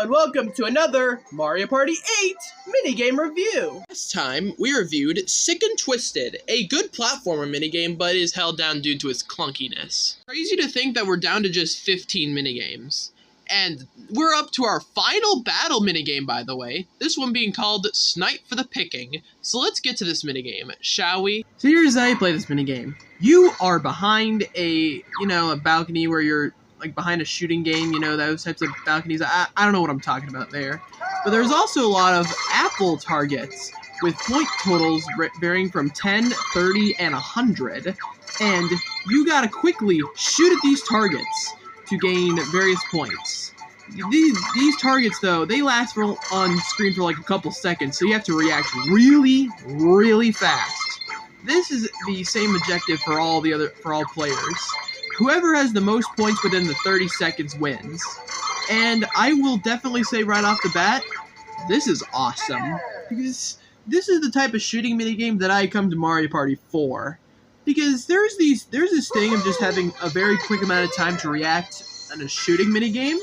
and welcome to another Mario Party 8 minigame review. Last time, we reviewed Sick and Twisted, a good platformer minigame, but is held down due to its clunkiness. Crazy to think that we're down to just 15 minigames. And we're up to our final battle minigame, by the way. This one being called Snipe for the Picking. So let's get to this minigame, shall we? So here's how you play this minigame. You are behind a balcony where you're like behind a shooting game, those types of balconies. I don't know what I'm talking about there. But there's also a lot of apple targets with point totals varying from 10, 30, and 100. And you gotta quickly shoot at these targets to gain various points. These targets, though, they last on screen for like a couple seconds, so you have to react really, really fast. This is the same objective for all players. Whoever has the most points within the 30 seconds wins. And I will definitely say right off the bat, this is awesome. Because this is the type of shooting minigame that I come to Mario Party for. Because there's this thing of just having a very quick amount of time to react in a shooting minigame.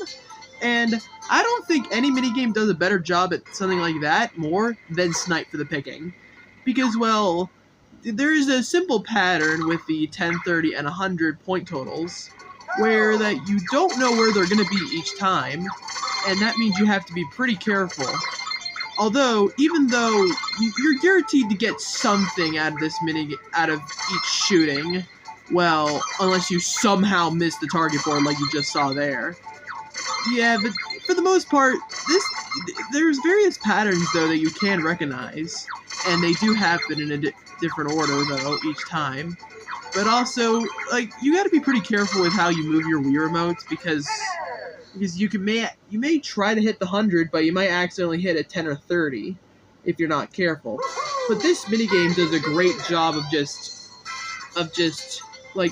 And I don't think any minigame does a better job at something like that more than Snipe for the Picking. Because, well, there is a simple pattern with the 10, 30, and 100 point totals where that you don't know where they're going to be each time, and that means you have to be pretty careful. Although, even though you're guaranteed to get something out of each shooting, well, unless you somehow miss the target board like you just saw there. Yeah, but for the most part, there's various patterns, though, that you can recognize, and they do happen in a different order, though, each time. But also, like, you gotta be pretty careful with how you move your Wii remotes, because you may try to hit the 100, but you might accidentally hit a 10 or 30 if you're not careful. But this minigame does a great job of just like,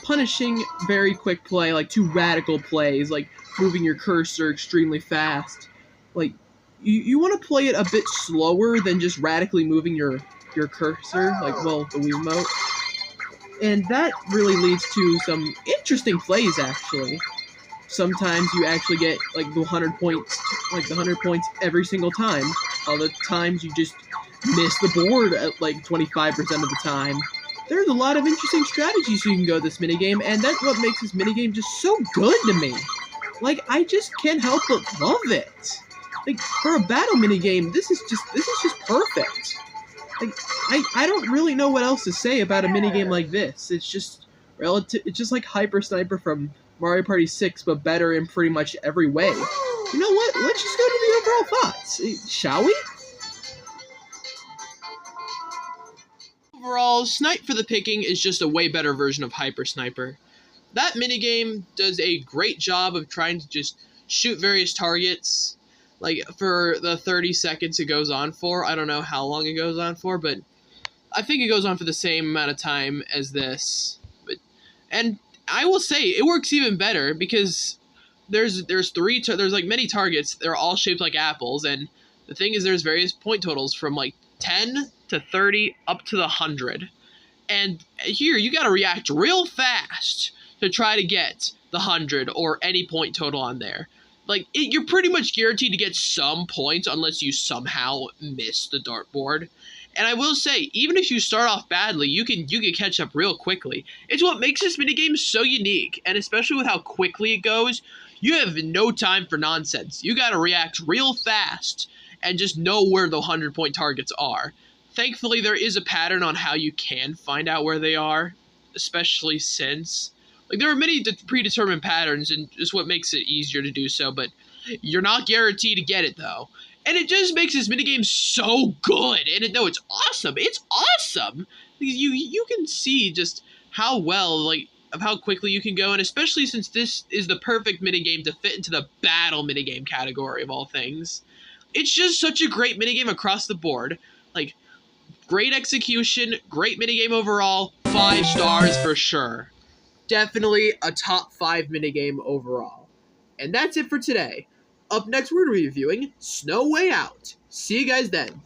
punishing very quick play, like 2 radical plays, like moving your cursor extremely fast. Like, you want to play it a bit slower than just radically moving your cursor, like, well, the Wii remote. And that really leads to some interesting plays, actually. Sometimes you actually get, like, the 100 points every single time. Other times you just miss the board at, like, 25% of the time. There's a lot of interesting strategies you can go this minigame, and that's what makes this minigame just so good to me. Like, I just can't help but love it. Like, for a battle minigame, this is just perfect. Like, I don't really know what else to say about a minigame like this. It's just like Hyper Sniper from Mario Party 6, but better in pretty much every way. You know what? Let's just go to the overall thoughts, shall we? Overall, Snipe for the Picking is just a way better version of Hyper Sniper. That minigame does a great job of trying to just shoot various targets. Like, for the 30 seconds it goes on for. I don't know how long it goes on for, but I think it goes on for the same amount of time as this. And I will say, it works even better, because there's like many targets. They're all shaped like apples, and the thing is there's various point totals from like 10 to 30 up to the 100. And here, you gotta react real fast to try to get the 100 or any point total on there. Like, you're pretty much guaranteed to get some points unless you somehow miss the dartboard. And I will say, even if you start off badly, you can catch up real quickly. It's what makes this minigame so unique, and especially with how quickly it goes, you have no time for nonsense. You gotta react real fast and just know where the 100-point targets are. Thankfully, there is a pattern on how you can find out where they are, especially since, like, there are many predetermined patterns, and just what makes it easier to do so, but you're not guaranteed to get it, though. And it just makes this minigame so good, and it's awesome. It's awesome! You can see just how well, like, of how quickly you can go, and especially since this is the perfect minigame to fit into the battle minigame category of all things. It's just such a great minigame across the board. Like, great execution, great minigame overall, 5 stars for sure. Definitely a top 5 minigame overall. And that's it for today. Up next, we're reviewing Snow Way Out. See you guys then.